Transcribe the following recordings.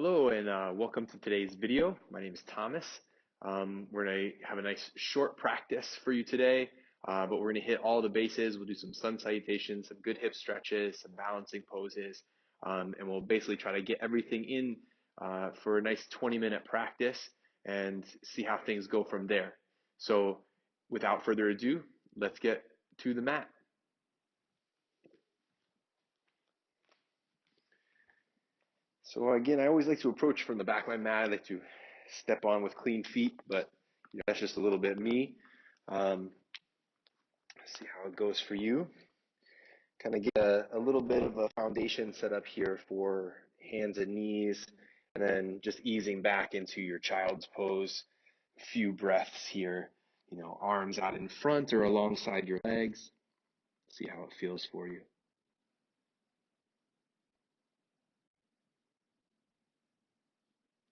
Hello and welcome to today's video. My name is Thomas. We're going to have a nice short practice for you today, but we're going to hit all the bases. We'll do some sun salutations, some good hip stretches, some balancing poses, and we'll basically try to get everything in for a nice 20-minute practice and see how things go from there. So without further ado, let's get to the mat. So again, I always like to approach from the back of my mat. I like to step on with clean feet, but that's just a little bit me. See how it goes for you. Kind of get a little bit of a foundation set up here for hands and knees, and then just easing back into your child's pose. A few breaths here, arms out in front or alongside your legs. See how it feels for you.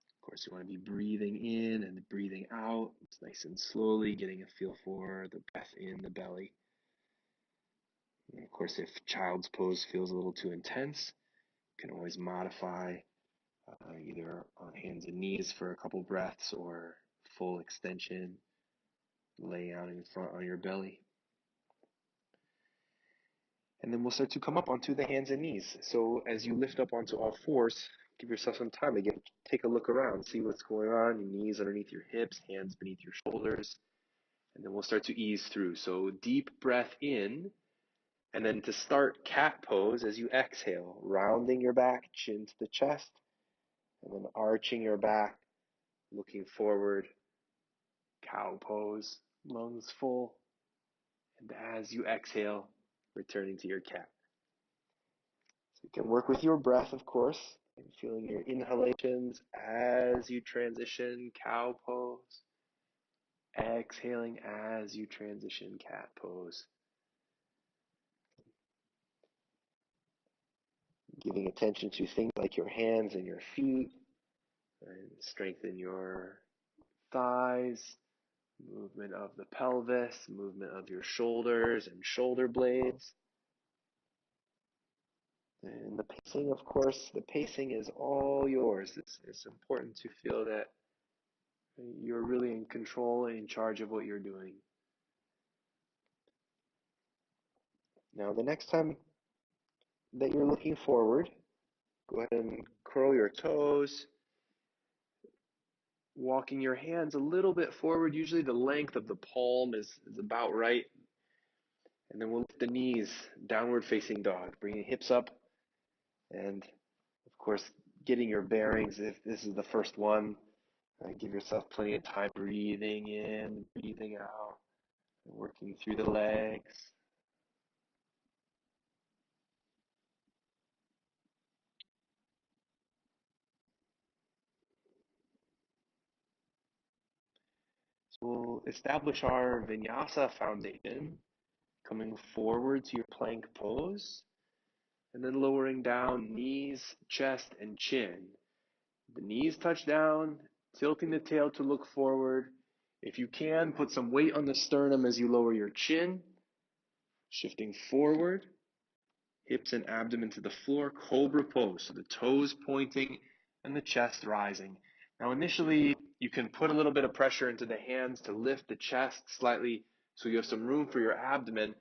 Of course, you want to be breathing in and breathing out. It's nice and slowly, getting a feel for the breath in the belly. And of course, if child's pose feels a little too intense, you can always modify either on hands and knees for a couple breaths or full extension, laying out in front on your belly. And then we'll start to come up onto the hands and knees. So as you lift up onto all fours, give yourself some time again. Take a look around, see what's going on. Your knees underneath your hips, hands beneath your shoulders. And then we'll start to ease through. So deep breath in. And then to start, cat pose as you exhale, rounding your back, chin to the chest, and then arching your back, looking forward, cow pose, lungs full, and as you exhale, returning to your cat. So you can work with your breath, of course, and feeling your inhalations as you transition cow pose, exhaling as you transition cat pose. Giving attention to things like your hands and your feet, and strengthen your thighs, movement of the pelvis, movement of your shoulders and shoulder blades. And the pacing, of course, the pacing is all yours. It's important to feel that you're really in control and in charge of what you're doing. Now, the next time that you're looking forward, go ahead and curl your toes, walking your hands a little bit forward. Usually the length of the palm is about right. And then we'll lift the knees, downward facing dog, bringing hips up. And of course, getting your bearings. If this is the first one, give yourself plenty of time breathing in, breathing out, working through the legs. So we'll establish our vinyasa foundation, coming forward to your plank pose, and then lowering down knees, chest, and chin. The knees touch down, tilting the tail to look forward. If you can, put some weight on the sternum as you lower your chin, shifting forward, hips and abdomen to the floor, cobra pose. So the toes pointing and the chest rising. Now initially, you can put a little bit of pressure into the hands to lift the chest slightly so you have some room for your abdomen.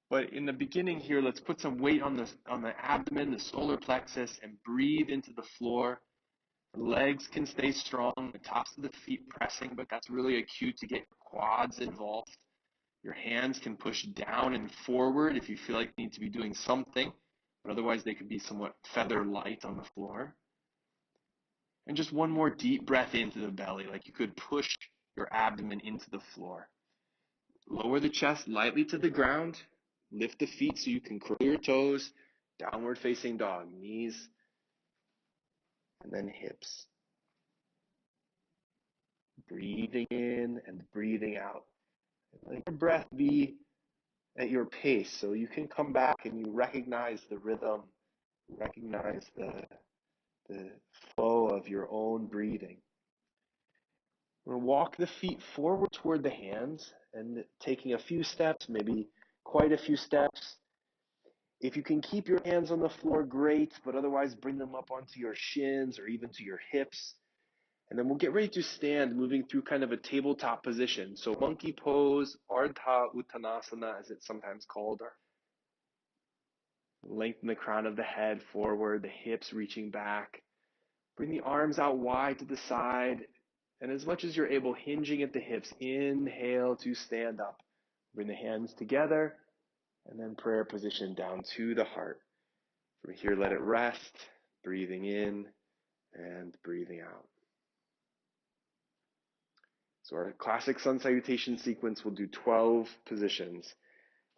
But in the beginning here, let's put some weight on the abdomen, the solar plexus, and breathe into the floor. The legs can stay strong, the tops of the feet pressing, but that's really a cue to get quads involved. Your hands can push down and forward if you feel like you need to be doing something, but otherwise they could be somewhat feather light on the floor. And just one more deep breath into the belly, like you could push your abdomen into the floor. Lower the chest lightly to the ground. Lift the feet so you can curl your toes. Downward facing dog, knees, and then hips. Breathing in and breathing out. Let your breath be at your pace so you can come back and you recognize the rhythm, recognize the flow of your own breathing. We're going to walk the feet forward toward the hands and taking a few steps, maybe quite a few steps, If you can keep your hands on the floor, great, but otherwise bring them up onto your shins or even to your hips. And then we'll get ready to stand, moving through kind of a tabletop position. So monkey pose, Ardha Uttanasana, as it's sometimes called. Lengthen the crown of the head forward, the hips reaching back. Bring the arms out wide to the side. And as much as you're able, hinging at the hips, inhale to stand up. Bring the hands together, and then prayer position down to the heart. From here, let it rest, breathing in and breathing out. So our classic sun salutation sequence will do 12 positions.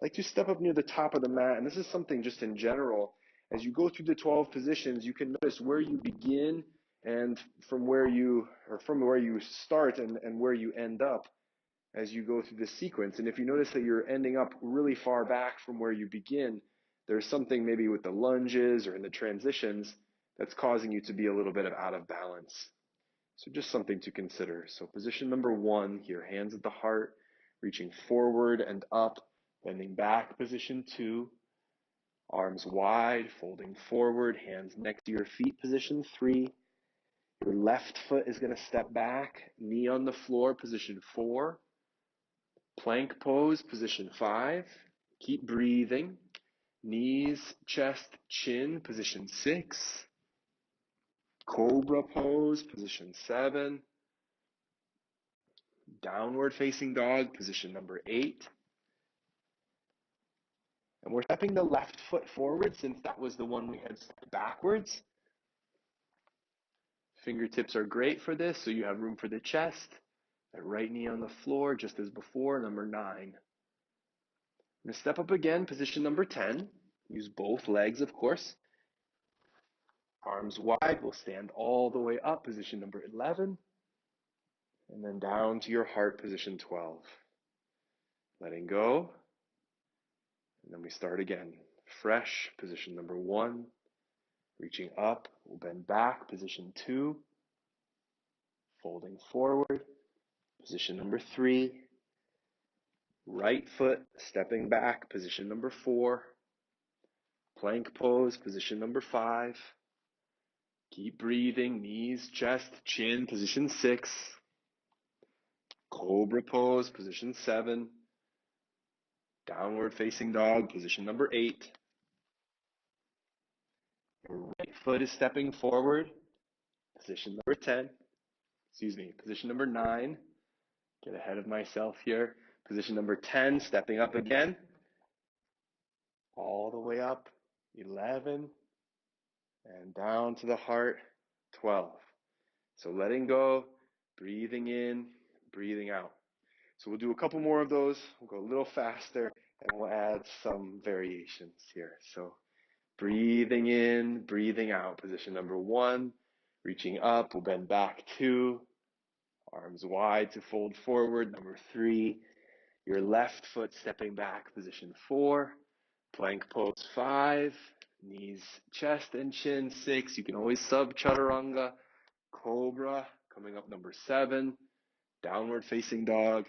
I like to step up near the top of the mat, and this is something just in general. As you go through the 12 positions, you can notice where you begin and from where you start and where you end up as you go through this sequence. And if you notice that you're ending up really far back from where you begin, there's something maybe with the lunges or in the transitions that's causing you to be a little bit out of balance. So just something to consider. So position number 1 here, hands at the heart, reaching forward and up, bending back. Position 2, arms wide, folding forward, hands next to your feet. Position 3, your left foot is going to step back, knee on the floor. Position 4, plank pose. Position 5, keep breathing. Knees, chest, chin. Position 6, cobra pose. Position 7, downward facing dog, position number 8. And we're stepping the left foot forward since that was the one we had stepped backwards. Fingertips are great for this, so you have room for the chest. That right knee on the floor, just as before, number 9. I'm going to step up again, position number 10. Use both legs, of course. Arms wide, we'll stand all the way up, position number 11. And then down to your heart, position 12. Letting go. And then we start again. Fresh, position number 1. Reaching up, we'll bend back, position 2. Folding forward, position number 3. Right foot stepping back, position number 4. Plank pose, position number 5. Keep breathing, knees, chest, chin, position 6. Cobra pose, position 7. Downward facing dog, position number 8. Your right foot is stepping forward, position number 10. Position number 9. Get ahead of myself here. Position number 10, stepping up again. All the way up, 11. And down to the heart, 12. So letting go, breathing in, breathing out. So we'll do a couple more of those. We'll go a little faster, and we'll add some variations here. So breathing in, breathing out. Position number 1, reaching up, we'll bend back 2. Arms wide to fold forward. Number 3, your left foot stepping back. Position 4, plank pose 5, knees, chest, and chin 6. You can always sub chaturanga. Cobra coming up number 7, downward facing dog.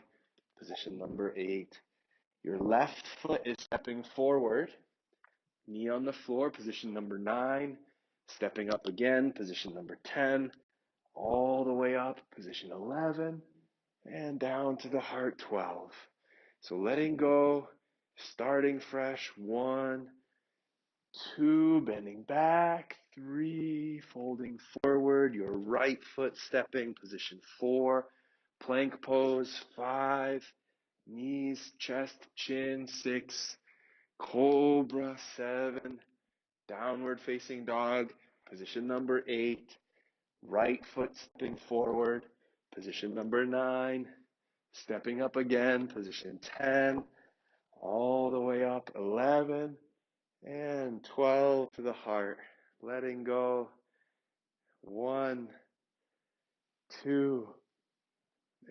Position number 8. Your left foot is stepping forward. Knee on the floor. Position number 9. Stepping up again. Position number 10. All the way up, position 11, and down to the heart, 12. So letting go, starting fresh, 1, 2, bending back, 3, folding forward, your right foot stepping, position 4, plank pose, 5, knees, chest, chin, 6, cobra, 7, downward facing dog, position number 8, right foot stepping forward, position number 9, stepping up again, position 10, all the way up, 11, and 12 to the heart. Letting go, 1, 2,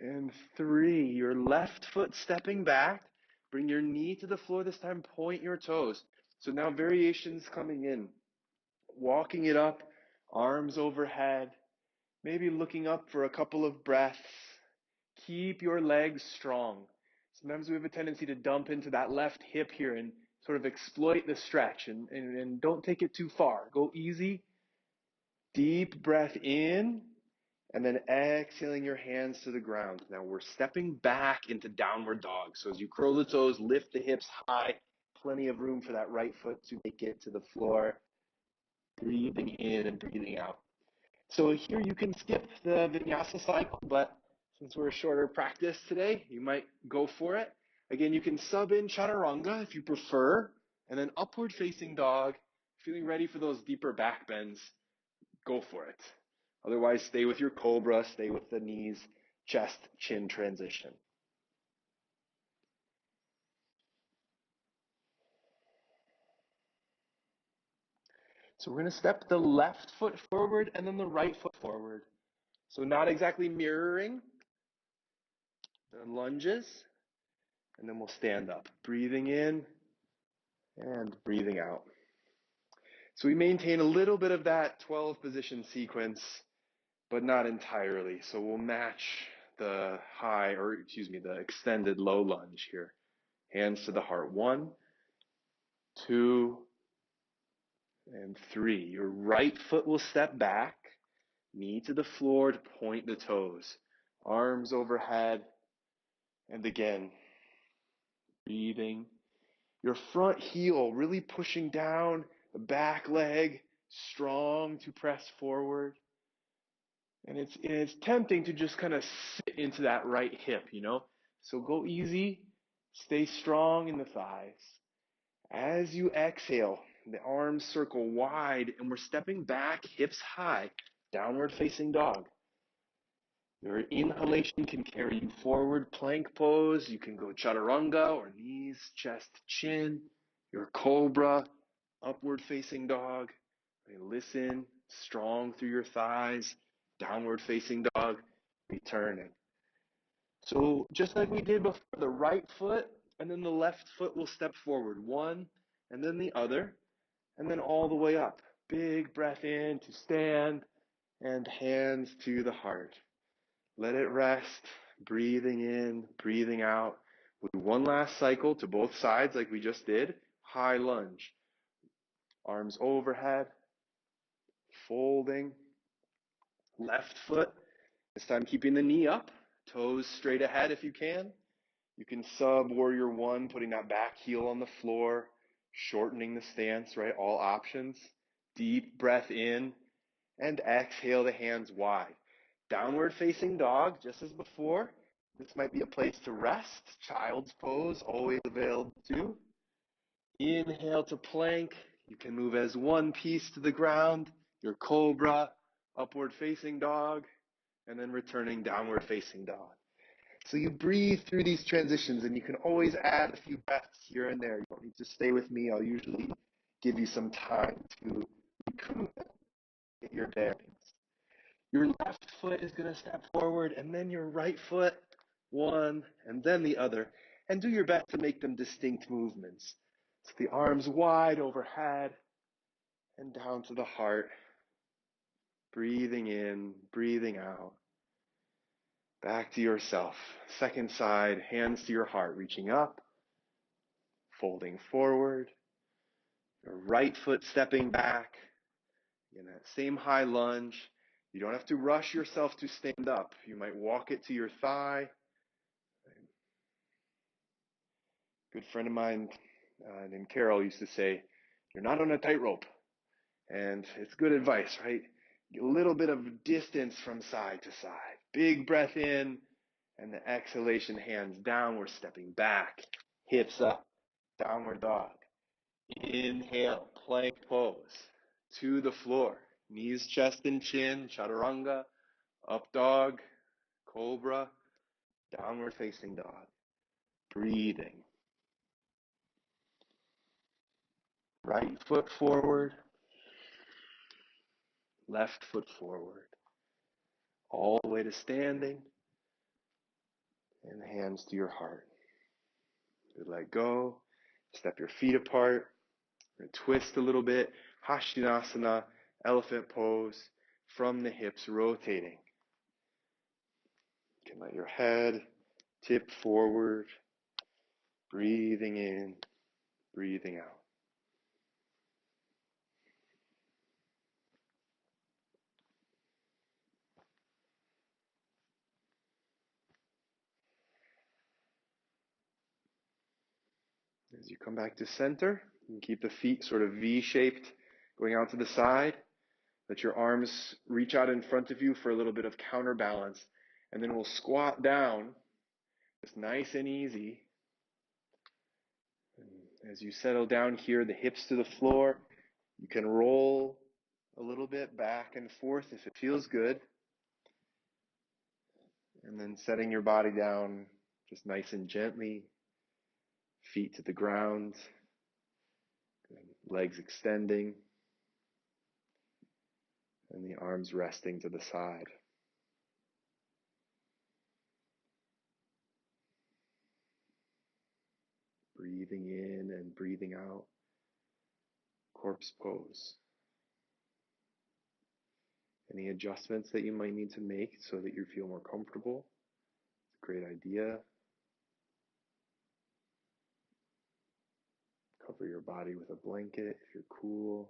and 3. Your left foot stepping back. Bring your knee to the floor this time, point your toes. So now variations coming in. Walking it up, arms overhead. Maybe looking up for a couple of breaths. Keep your legs strong. Sometimes we have a tendency to dump into that left hip here and sort of exploit the stretch and don't take it too far. Go easy. Deep breath in, and then exhaling your hands to the ground. Now we're stepping back into downward dog. So as you curl the toes, lift the hips high, plenty of room for that right foot to make it to the floor. Breathing in and breathing out. So here you can skip the vinyasa cycle, but since we're a shorter practice today, you might go for it. Again, you can sub in chaturanga if you prefer, and then upward facing dog. Feeling ready for those deeper back bends, go for it. Otherwise, stay with your cobra, stay with the knees, chest, chin transition. So we're going to step the left foot forward and then the right foot forward. So not exactly mirroring the lunges, and then we'll stand up. Breathing in and breathing out. So we maintain a little bit of that 12 position sequence, but not entirely. So we'll match the the extended low lunge here. Hands to the heart. 1, 2, and 3. Your right foot will step back, knee to the floor to point the toes. Arms overhead. And again, breathing. Your front heel really pushing down, the back leg strong to press forward. And it's tempting to just kind of sit into that right hip, So go easy, stay strong in the thighs. As you exhale, the arms circle wide and we're stepping back, hips high, downward facing dog. Your inhalation can carry you forward, plank pose. You can go chaturanga or knees, chest, chin. Your cobra, upward facing dog. Listen, strong through your thighs, downward facing dog, returning. So just like we did before, the right foot and then the left foot will step forward. One and then the other, and then all the way up. Big breath in to stand and hands to the heart. Let it rest, breathing in, breathing out. We'll do one last cycle to both sides like we just did. High lunge. Arms overhead, folding. Left foot, this time keeping the knee up, toes straight ahead if you can. You can sub warrior 1, putting that back heel on the floor, shortening the stance, right? All options. Deep breath in and exhale the hands wide. Downward facing dog, just as before. This might be a place to rest. Child's pose, always available too. Inhale to plank. You can move as one piece to the ground. Your cobra, upward facing dog, and then returning downward facing dog. So you breathe through these transitions and you can always add a few breaths here and there. You don't need to stay with me. I'll usually give you some time to recoup and get your bearings. Your left foot is going to step forward and then your right foot, one and then the other. And do your best to make them distinct movements. So the arms wide overhead and down to the heart. Breathing in, breathing out. Back to yourself. Second side, hands to your heart, reaching up, folding forward. Your right foot stepping back. In that same high lunge. You don't have to rush yourself to stand up. You might walk it to your thigh. Good friend of mine named Carol used to say, you're not on a tightrope. And it's good advice, right? A little bit of distance from side to side. Big breath in, and the exhalation, hands down. We're stepping back, hips up, downward dog. Inhale, plank pose. To the floor. Knees, chest, and chin, chaturanga, up dog, cobra, downward facing dog. Breathing. Right foot forward, left foot forward. All the way to standing, and hands to your heart. You let go, step your feet apart, twist a little bit, Hashinasana, elephant pose, from the hips rotating. You can let your head tip forward, breathing in, breathing out. As you come back to center, you can keep the feet sort of V-shaped, going out to the side. Let your arms reach out in front of you for a little bit of counterbalance. And then we'll squat down, just nice and easy. And as you settle down here, the hips to the floor, you can roll a little bit back and forth if it feels good. And then setting your body down just nice and gently, feet to the ground, legs extending, and the arms resting to the side. Breathing in and breathing out, corpse pose. Any adjustments that you might need to make so that you feel more comfortable, it's a great idea. Cover your body with a blanket if you're cool.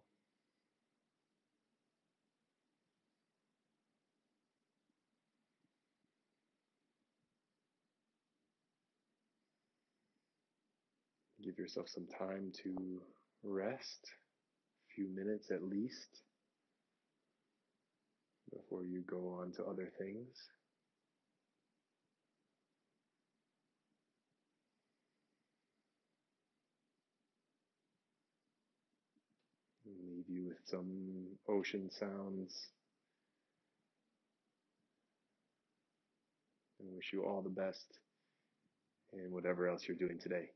Give yourself some time to rest, a few minutes at least, before you go on to other things. And leave you with some ocean sounds. And wish you all the best in whatever else you're doing today.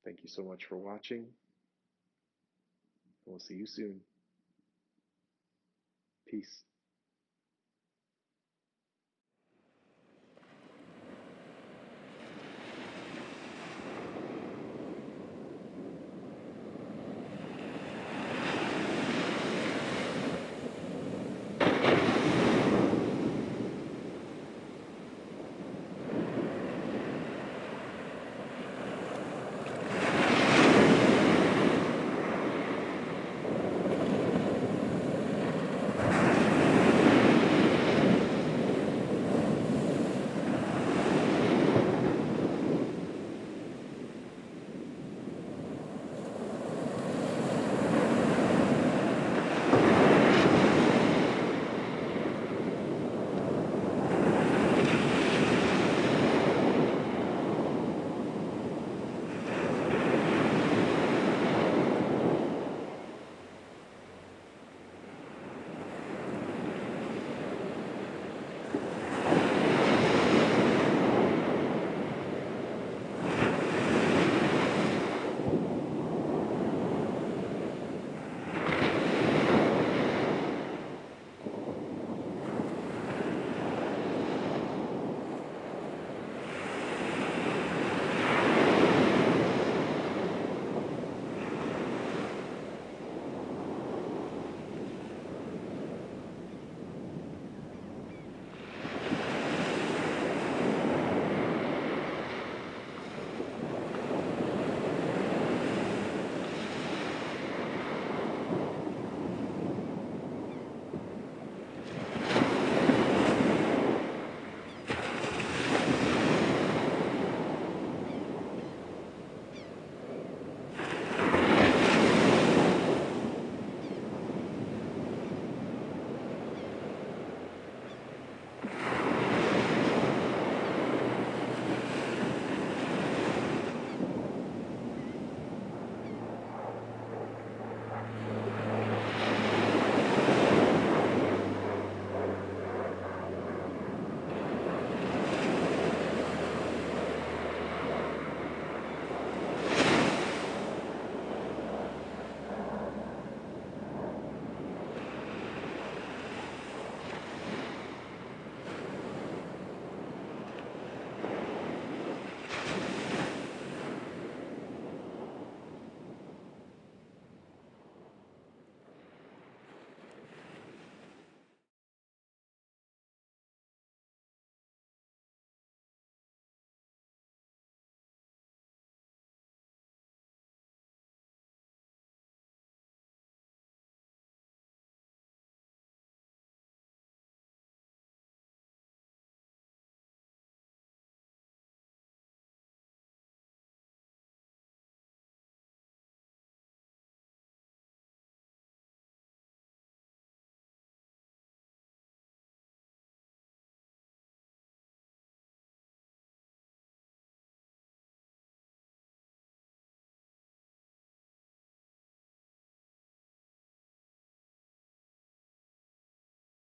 Thank you so much for watching. We'll see you soon. Peace.